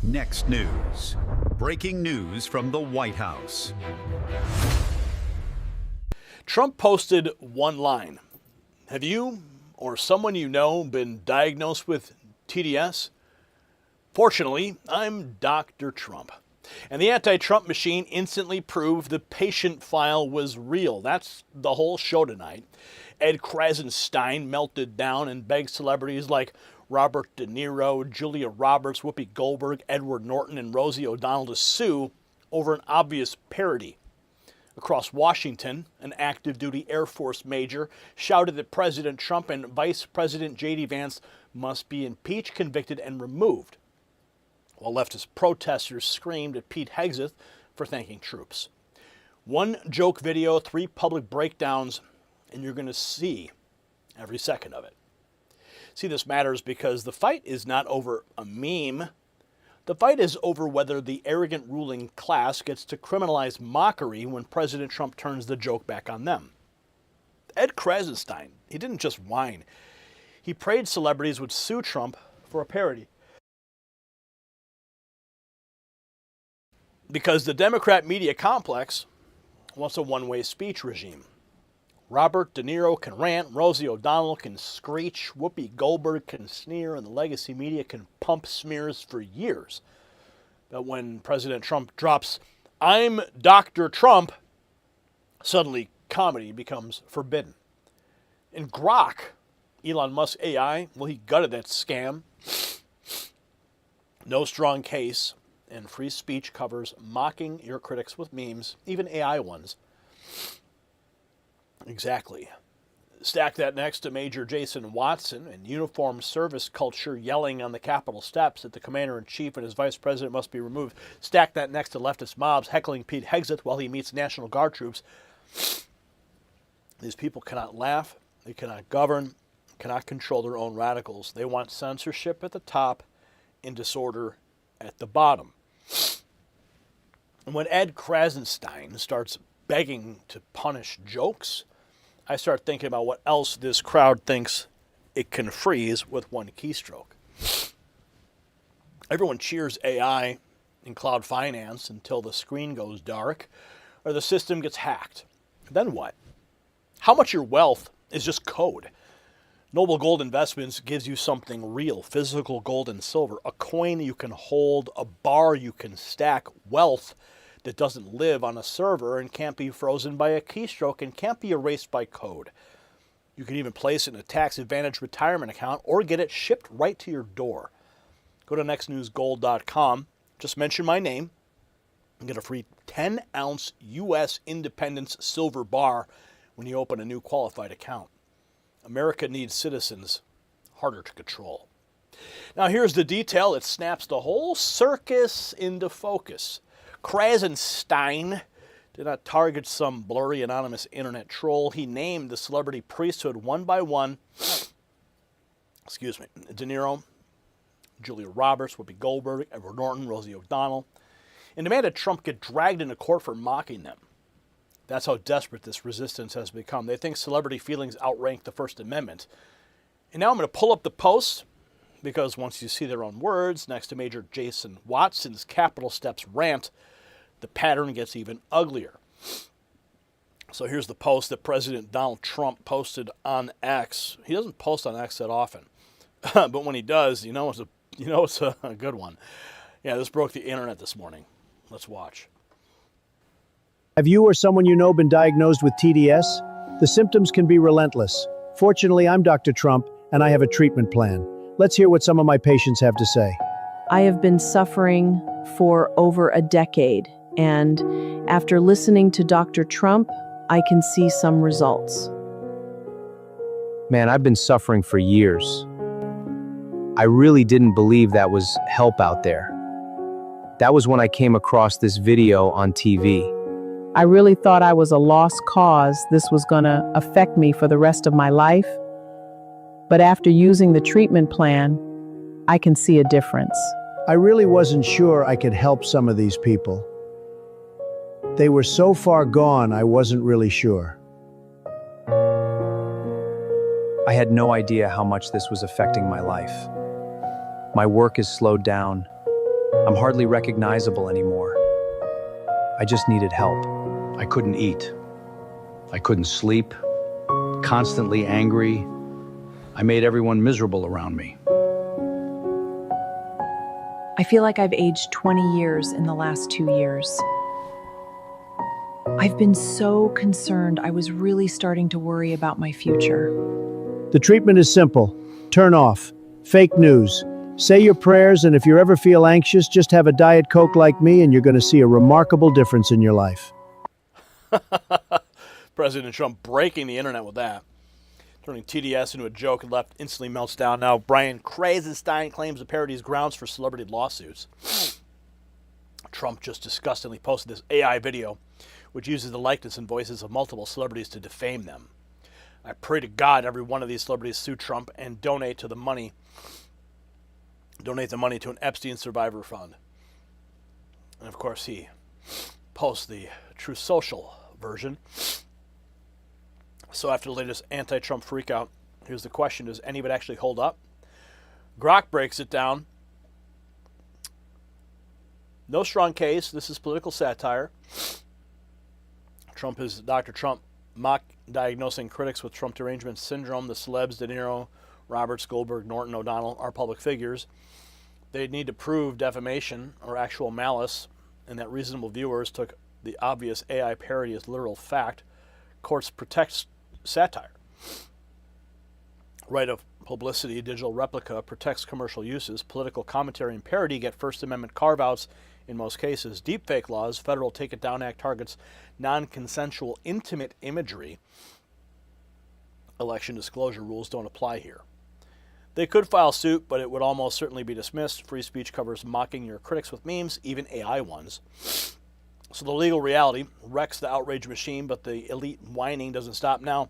Next news. Breaking news from the White House. Trump posted one line. Have you or someone you know been diagnosed with TDS? Fortunately, I'm Dr. Trump. And the anti-Trump machine instantly proved the patient file was real. That's the whole show tonight. Ed Krassenstein melted down and begged celebrities like Robert De Niro, Julia Roberts, Whoopi Goldberg, Edward Norton, and Rosie O'Donnell to sue over an obvious parody. Across Washington, an active duty Air Force major shouted that President Trump and Vice President J.D. Vance must be impeached, convicted, and removed, while leftist protesters screamed at Pete Hegseth for thanking troops. One joke video, 3 public breakdowns, and you're going to see every second of it. See, this matters because the fight is not over a meme. The fight is over whether the arrogant ruling class gets to criminalize mockery when President Trump turns the joke back on them. Ed Krassenstein, he didn't just whine. He prayed celebrities would sue Trump for a parody. Because the Democrat media complex wants a one-way speech regime. Robert De Niro can rant, Rosie O'Donnell can screech, Whoopi Goldberg can sneer, and the legacy media can pump smears for years. But when President Trump drops, "I'm Dr. Trump," suddenly comedy becomes forbidden. And Grok, Elon Musk's AI, well, he gutted that scam. No strong case, and free speech covers mocking your critics with memes, even AI ones. Exactly. Stack that next to Major Jason Watson and uniformed service culture yelling on the Capitol steps that the commander-in-chief and his vice president must be removed. Stack that next to leftist mobs heckling Pete Hegseth while he meets National Guard troops. These people cannot laugh, they cannot govern, cannot control their own radicals. They want censorship at the top and disorder at the bottom. And when Ed Krassenstein starts begging to punish jokes, I start thinking about what else this crowd thinks it can freeze with one keystroke. Everyone cheers AI and cloud finance until the screen goes dark or the system gets hacked. Then what? How much your wealth is just code? Noble Gold Investments gives you something real, physical gold and silver, a coin you can hold, a bar you can stack, wealth that doesn't live on a server and can't be frozen by a keystroke and can't be erased by code. You can even place it in a tax-advantaged retirement account or get it shipped right to your door. Go to nextnewsgold.com, just mention my name, and get a free 10-ounce U.S. Independence silver bar when you open a new qualified account. America needs citizens harder to control. Now here's the detail that snaps the whole circus into focus. Krassenstein did not target some blurry anonymous internet troll. He named the celebrity priesthood one by one. De Niro, Julia Roberts, Whoopi Goldberg, Edward Norton, Rosie O'Donnell, and demanded Trump get dragged into court for mocking them. That's how desperate this resistance has become. They think celebrity feelings outrank the First Amendment. And now I'm going to pull up the post, because once you see their own words next to Major Jason Watson's Capitol Steps rant, the pattern gets even uglier. So here's the post that President Donald Trump posted on X. He doesn't post on X that often, but when he does, you know it's a good one. Yeah, this broke the internet this morning. Let's watch. Have you or someone you know been diagnosed with TDS? The symptoms can be relentless. Fortunately, I'm Dr. Trump, and I have a treatment plan. Let's hear what some of my patients have to say. I have been suffering for over a decade, and after listening to Dr. Trump, I can see some results. Man, I've been suffering for years. I really didn't believe that was help out there. That was when I came across this video on TV. I really thought I was a lost cause. This was gonna affect me for the rest of my life. But after using the treatment plan, I can see a difference. I really wasn't sure I could help some of these people. They were so far gone, I wasn't really sure. I had no idea how much this was affecting my life. My work is slowed down. I'm hardly recognizable anymore. I just needed help. I couldn't eat. I couldn't sleep. Constantly angry. I made everyone miserable around me. I feel like I've aged 20 years in the last 2 years. I've been so concerned, I was really starting to worry about my future. The treatment is simple. Turn off. Fake news. Say your prayers, and if you ever feel anxious, just have a Diet Coke like me, and you're going to see a remarkable difference in your life. President Trump breaking the internet with that. Turning TDS into a joke and left instantly melts down. Now, Ed Krassenstein claims the parody is grounds for celebrity lawsuits. Trump just disgustingly posted this AI video, which uses the likeness and voices of multiple celebrities to defame them. I pray to God every one of these celebrities sue Trump and donate the money to an Epstein survivor fund. And of course, he posts the True Social version. So after the latest anti-Trump freakout, here's the question: does any of it actually hold up? Grok breaks it down. No strong case. This is political satire. Dr. Trump diagnosing critics with Trump Derangement Syndrome. The celebs, De Niro, Roberts, Goldberg, Norton, O'Donnell, are public figures. They'd need to prove defamation or actual malice, and that reasonable viewers took the obvious AI parody as literal fact. Courts protect satire. Right of publicity, digital replica protects commercial uses. Political commentary and parody get First Amendment carve-outs in most cases. Deepfake laws, Federal Take It Down Act targets non-consensual intimate imagery. Election disclosure rules don't apply here. They could file suit, but it would almost certainly be dismissed. Free speech covers mocking your critics with memes, even AI ones. So the legal reality wrecks the outrage machine, but the elite whining doesn't stop now.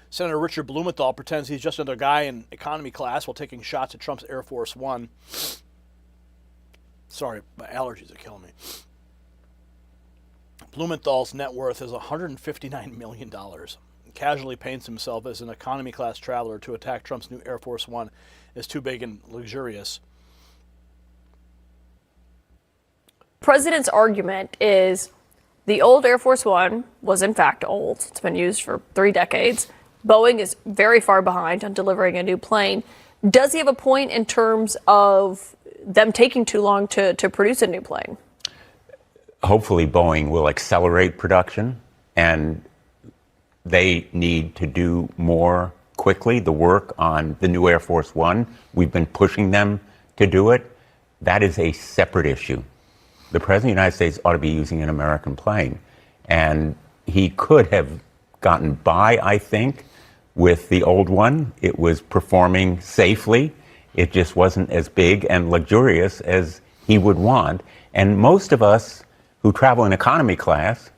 Senator Richard Blumenthal pretends he's just another guy in economy class while taking shots at Trump's Air Force One. Sorry, my allergies are killing me. Blumenthal's net worth is $159 million. Casually paints himself as an economy class traveler to attack Trump's new Air Force One as too big and luxurious. President's argument is the old Air Force One was in fact old. It's been used for 3 decades. Boeing is very far behind on delivering a new plane. Does he have a point in terms of them taking too long to produce a new plane? Hopefully Boeing will accelerate production, and they need to do more quickly. The work on the new Air Force One, we've been pushing them to do it. That is a separate issue. The President of the United States ought to be using an American plane. And he could have gotten by, I think, with the old one. It was performing safely. It just wasn't as big and luxurious as he would want. And most of us who travel in economy class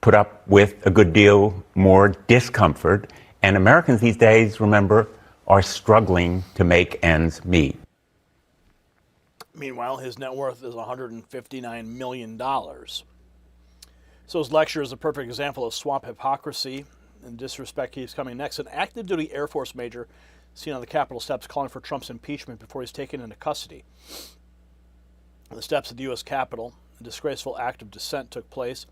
put up with a good deal more discomfort. And Americans these days, remember, are struggling to make ends meet. Meanwhile, his net worth is $159 million. So his lecture is a perfect example of swamp hypocrisy and disrespect keeps coming next. An active duty Air Force major seen on the Capitol steps calling for Trump's impeachment before he's taken into custody. On the steps of the U.S. Capitol, a disgraceful act of dissent took place.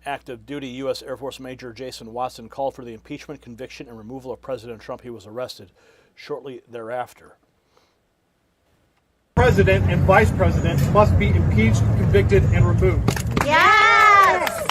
Active duty U.S. Air Force Major Jason Watson called for the impeachment, conviction, and removal of President Trump. He was arrested shortly thereafter. President and Vice President must be impeached, convicted, and removed. Yes!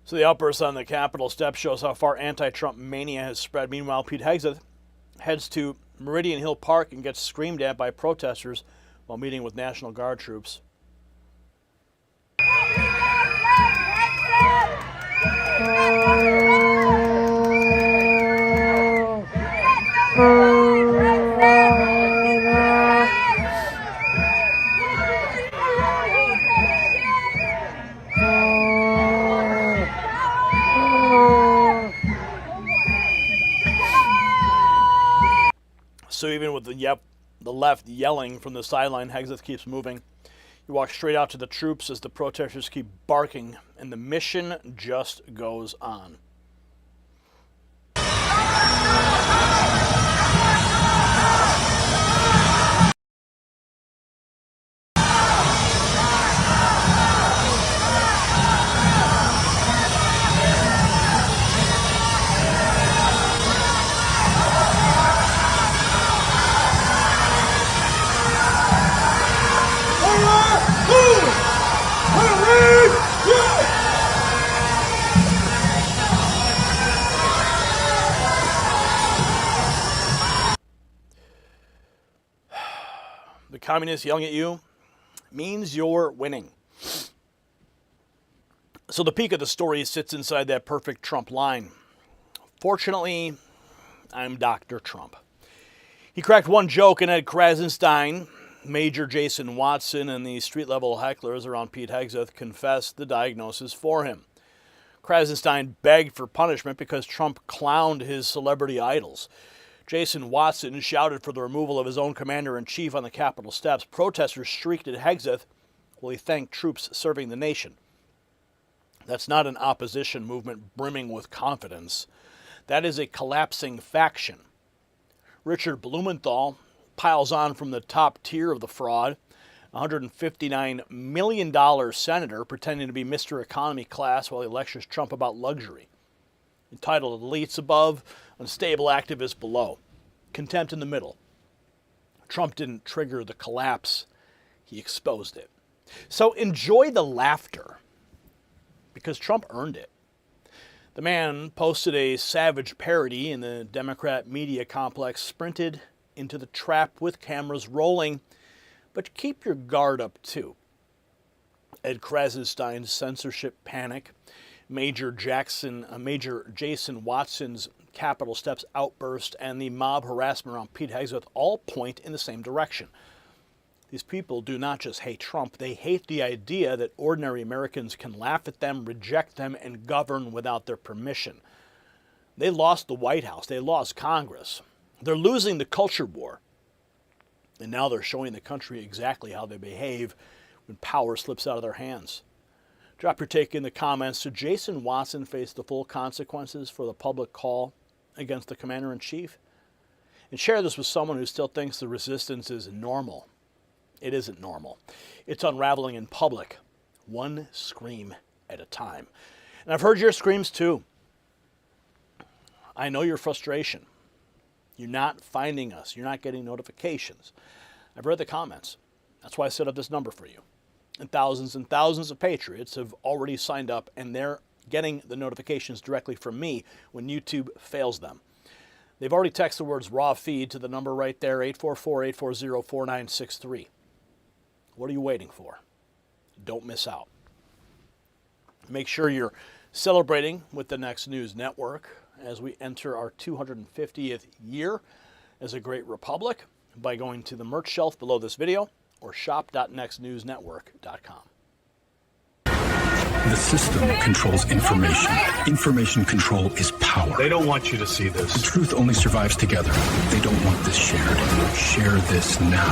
So the outburst on the Capitol steps shows how far anti-Trump mania has spread. Meanwhile, Pete Hegseth heads to Meridian Hill Park and gets screamed at by protesters while meeting with National Guard troops. So even with the left yelling from the sideline, Hegseth keeps moving. He walks straight out to the troops as the protesters keep barking, and the mission just goes on. The communists yelling at you means you're winning. So the peak of the story sits inside that perfect Trump line. Fortunately, I'm Dr. Trump. He cracked one joke, and Ed Krassenstein, Major Jason Watson, and the street-level hecklers around Pete Hegseth confessed the diagnosis for him. Krassenstein begged for punishment because Trump clowned his celebrity idols. Jason Watson shouted for the removal of his own commander-in-chief on the Capitol steps. Protesters shrieked at Hegseth while he thanked troops serving the nation. That's not an opposition movement brimming with confidence. That is a collapsing faction. Richard Blumenthal piles on from the top tier of the fraud, $159 million senator pretending to be Mr. Economy class while he lectures Trump about luxury. Entitled elites above, unstable activists below. Contempt in the middle. Trump didn't trigger the collapse. He exposed it. So enjoy the laughter, because Trump earned it. The man posted a savage parody, and the Democrat media complex sprinted into the trap with cameras rolling. But keep your guard up, too. Ed Krassenstein's censorship panic, Major Jason Watson's Capitol steps outburst, and the mob harassment around Pete Hegseth all point in the same direction. These people do not just hate Trump, they hate the idea that ordinary Americans can laugh at them, reject them, and govern without their permission. They lost the White House, they lost Congress. They're losing the culture war. And now they're showing the country exactly how they behave when power slips out of their hands. Drop your take in the comments. Should Jason Watson face the full consequences for the public call against the commander-in-chief? And share this with someone who still thinks the resistance is normal. It isn't normal. It's unraveling in public, one scream at a time. And I've heard your screams too. I know your frustration. You're not finding us. You're not getting notifications. I've read the comments. That's why I set up this number for you. And thousands of patriots have already signed up, and they're getting the notifications directly from me when YouTube fails them. They've already texted the words raw feed to the number right there, 844-840-4963. What are you waiting for? Don't miss out. Make sure you're celebrating with the Next News Network as we enter our 250th year as a great republic by going to the merch shelf below this video or shop.nextnewsnetwork.com. The system controls information. Information control is power. They don't want you to see this. The truth only survives together. They don't want this shared. Share this now.